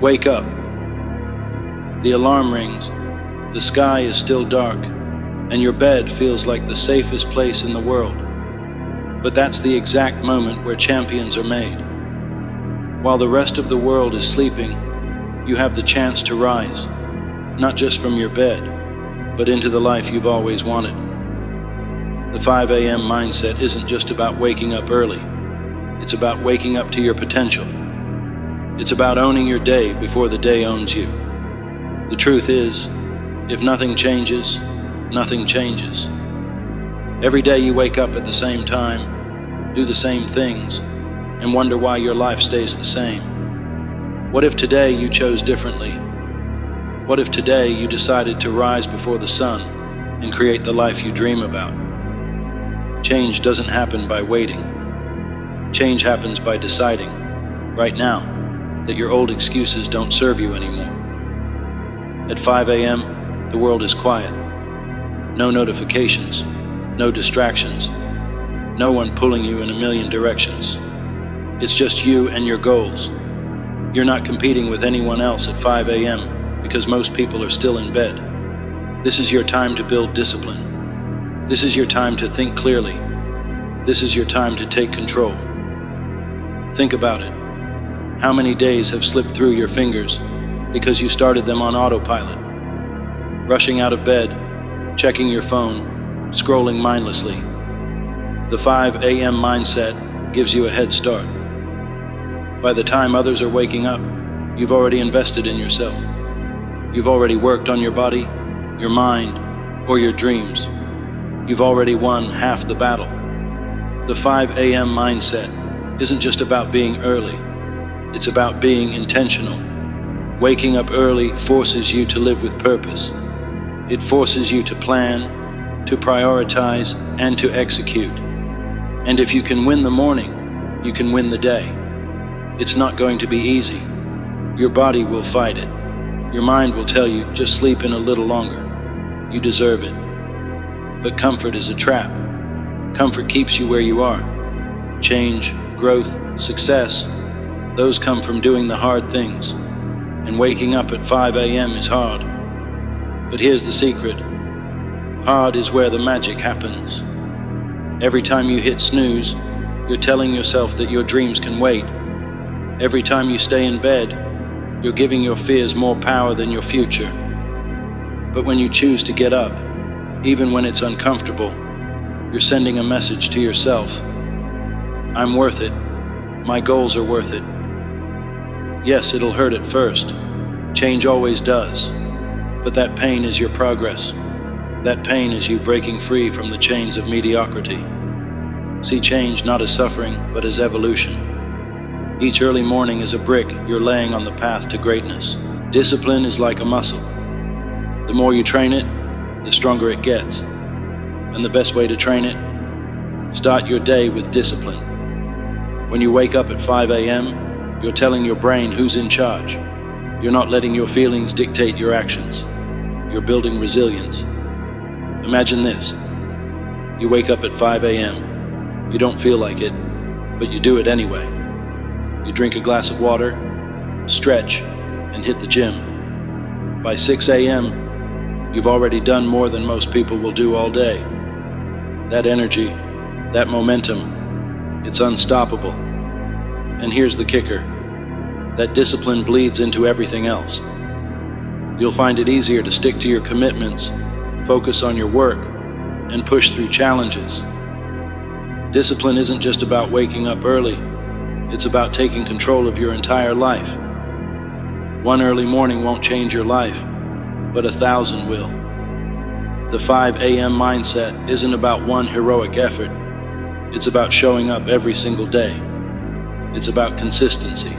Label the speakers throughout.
Speaker 1: Wake up. The alarm rings. The sky is still dark, and your bed feels like the safest place in the world. But that's the exact moment where champions are made. While the rest of the world is sleeping, you have the chance to rise, not just from your bed, but into the life you've always wanted. The 5 a.m. mindset isn't just about waking up early. It's about waking up to your potential. It's about owning your day before the day owns you. The truth is, if nothing changes, nothing changes. Every day you wake up at the same time, do the same things, and wonder why your life stays the same. What if today you chose differently? What if today you decided to rise before the sun and create the life you dream about? Change doesn't happen by waiting. Change happens by deciding, right now, that your old excuses don't serve you anymore. At 5 a.m., the world is quiet. No notifications, no distractions, no one pulling you in a million directions. It's just you and your goals. You're not competing with anyone else at 5 a.m. because most people are still in bed. This is your time to build discipline. This is your time to think clearly. This is your time to take control. Think about it. How many days have slipped through your fingers because you started them on autopilot? Rushing out of bed, checking your phone, scrolling mindlessly. The 5 a.m. mindset gives you a head start. By the time others are waking up, you've already invested in yourself. You've already worked on your body, your mind, or your dreams. You've already won half the battle. The 5 a.m. mindset isn't just about being early. It's about being intentional. Waking up early forces you to live with purpose. It forces you to plan, to prioritize, and to execute. And if you can win the morning, you can win the day. It's not going to be easy. Your body will fight it. Your mind will tell you, just sleep in a little longer. You deserve it. But comfort is a trap. Comfort keeps you where you are. Change, growth, success, those come from doing the hard things. And waking up at 5 a.m. is hard. But here's the secret. Hard is where the magic happens. Every time you hit snooze, you're telling yourself that your dreams can wait. Every time you stay in bed, you're giving your fears more power than your future. But when you choose to get up, even when it's uncomfortable, you're sending a message to yourself. I'm worth it. My goals are worth it. Yes, it'll hurt at first. Change always does. But that pain is your progress. That pain is you breaking free from the chains of mediocrity. See change not as suffering, but as evolution. Each early morning is a brick you're laying on the path to greatness. Discipline is like a muscle. The more you train it, the stronger it gets. And the best way to train it? Start your day with discipline. When you wake up at 5 a.m., you're telling your brain who's in charge. You're not letting your feelings dictate your actions. You're building resilience. Imagine this. You wake up at 5 a.m. You don't feel like it, but you do it anyway. You drink a glass of water, stretch, and hit the gym. By 6 a.m., you've already done more than most people will do all day. That energy, that momentum, it's unstoppable. And here's the kicker. That discipline bleeds into everything else. You'll find it easier to stick to your commitments, focus on your work, and push through challenges. Discipline isn't just about waking up early. It's about taking control of your entire life. One early morning won't change your life, but 1,000 will. The 5 a.m. mindset isn't about one heroic effort. It's about showing up every single day. It's about consistency.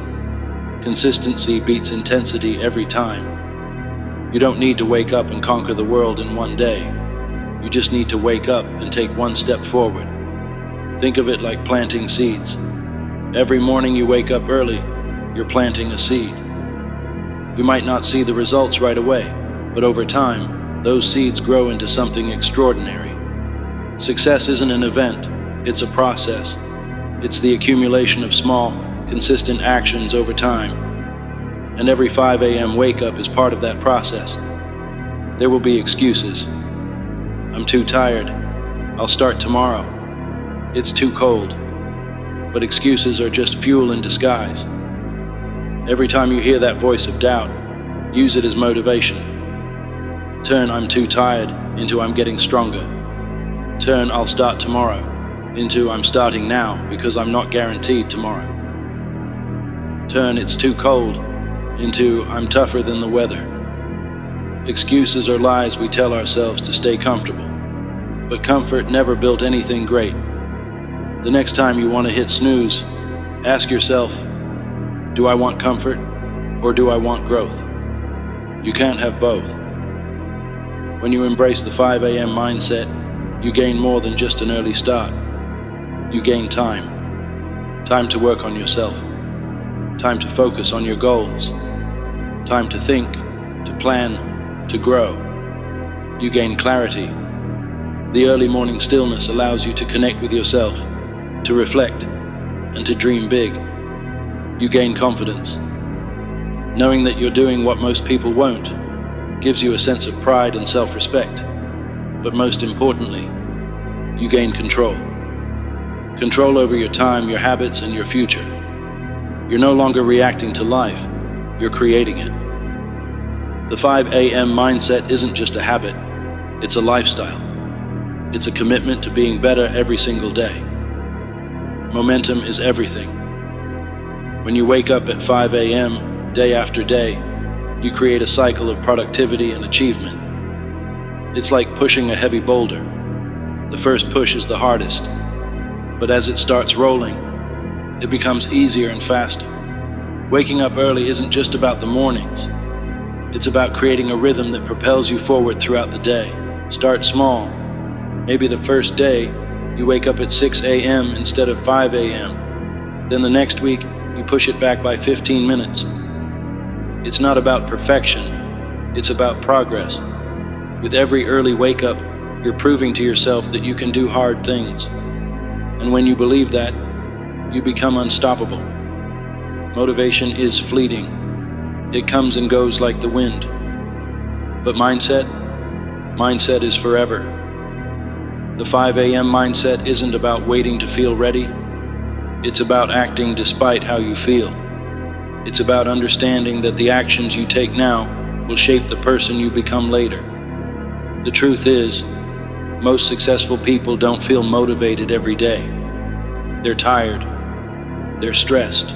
Speaker 1: Consistency beats intensity every time. You don't need to wake up and conquer the world in one day. You just need to wake up and take one step forward. Think of it like planting seeds. Every morning you wake up early, you're planting a seed. You might not see the results right away, but over time, those seeds grow into something extraordinary. Success isn't an event, it's a process. It's the accumulation of small, consistent actions over time. and every 5 a.m. wake-up is part of that process. There will be excuses. I'm too tired. I'll start tomorrow. It's too cold. But excuses are just fuel in disguise. Every time you hear that voice of doubt, use it as motivation. Turn "I'm too tired" into "I'm getting stronger." Turn "I'll start tomorrow" into "I'm starting now because I'm not guaranteed tomorrow." Turn "it's too cold" into "I'm tougher than the weather." Excuses are lies we tell ourselves to stay comfortable, but comfort never built anything great. The next time you want to hit snooze, ask yourself, do I want comfort or do I want growth? You can't have both. When you embrace the 5 a.m. mindset, you gain more than just an early start. You gain time. Time to work on yourself. Time to focus on your goals. Time to think, to plan, to grow. You gain clarity. The early morning stillness allows you to connect with yourself, to reflect, and to dream big. You gain confidence. Knowing that you're doing what most people won't gives you a sense of pride and self-respect. But most importantly, you gain control. Control over your time, your habits, and your future. You're no longer reacting to life, you're creating it. The 5 a.m. mindset isn't just a habit, it's a lifestyle. It's a commitment to being better every single day. Momentum is everything. When you wake up at 5 a.m. day after day, you create a cycle of productivity and achievement. It's like pushing a heavy boulder. The first push is the hardest, but as it starts rolling, it becomes easier and faster. Waking up early isn't just about the mornings. It's about creating a rhythm that propels you forward throughout the day. Start small. Maybe the first day, you wake up at 6 a.m. instead of 5 a.m. Then the next week, you push it back by 15 minutes. It's not about perfection, it's about progress. With every early wake up, you're proving to yourself that you can do hard things. And when you believe that, you become unstoppable. Motivation is fleeting. It comes and goes like the wind. But mindset is forever. The 5 a.m. mindset isn't about waiting to feel ready. It's about acting despite how you feel. It's about understanding that the actions you take now will shape the person you become later. The truth is, most successful people don't feel motivated every day. They're tired, they're stressed,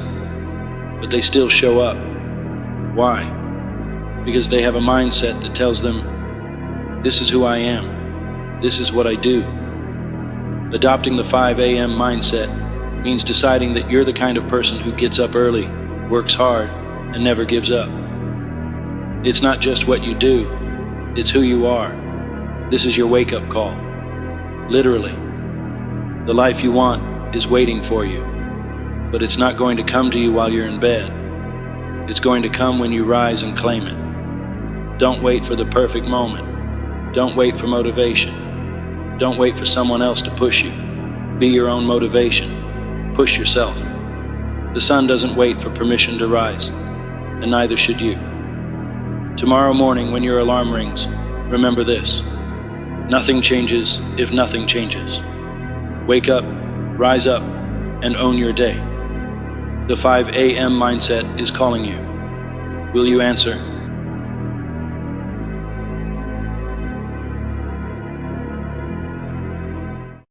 Speaker 1: but they still show up. Why? Because they have a mindset that tells them, this is who I am, this is what I do. Adopting the 5 a.m. mindset means deciding that you're the kind of person who gets up early, works hard, and never gives up. It's not just what you do, it's who you are. This is your wake-up call. Literally. The life you want is waiting for you, but it's not going to come to you while you're in bed. It's going to come when you rise and claim it. Don't wait for the perfect moment. Don't wait for motivation. Don't wait for someone else to push you. Be your own motivation. Push yourself. The sun doesn't wait for permission to rise, and neither should you. Tomorrow morning when your alarm rings, remember this. Nothing changes if nothing changes. Wake up, rise up, and own your day. The 5 a.m. mindset is calling you. Will you answer?